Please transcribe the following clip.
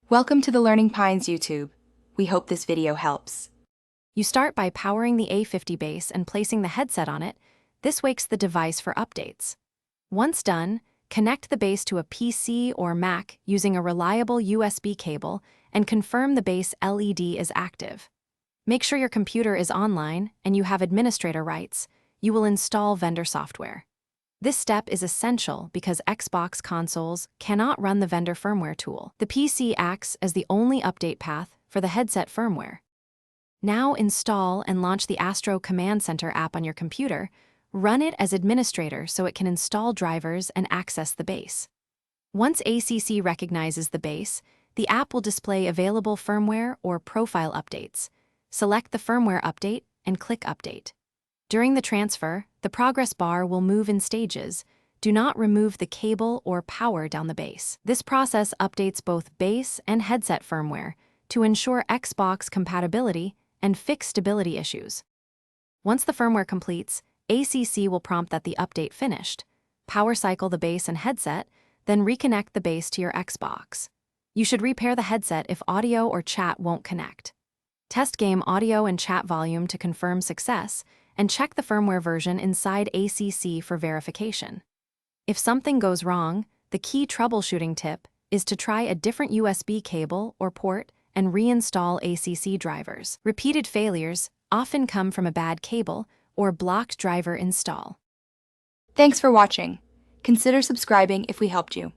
Welcome to the Learning Pines YouTube. We hope this video helps. You start by powering the A50 base and placing the headset on it. This wakes the device for updates. Once done, connect the base to a PC or Mac using a reliable USB cable and confirm the base LED is active. Make sure your computer is online and you have administrator rights. You will install vendor software. This step is essential because Xbox consoles cannot run the vendor firmware tool. The PC acts as the only update path for the headset firmware. Now install and launch the Astro Command Center app on your computer. Run it as administrator so it can install drivers and access the base. Once ACC recognizes the base, the app will display available firmware or profile updates. Select the firmware update and click Update. During the transfer, the progress bar will move in stages. Do not remove the cable or power down the base. This process updates both base and headset firmware to ensure Xbox compatibility and fix stability issues. Once the firmware completes, ACC will prompt that the update finished. Power cycle the base and headset, then reconnect the base to your Xbox. You should repair the headset if audio or chat won't connect. Test game audio and chat volume to confirm success, and check the firmware version inside ACC for verification. If something goes wrong, the key troubleshooting tip is to try a different USB cable or port and reinstall ACC drivers. Repeated failures often come from a bad cable or blocked driver install. Thanks for watching. Consider subscribing if we helped you.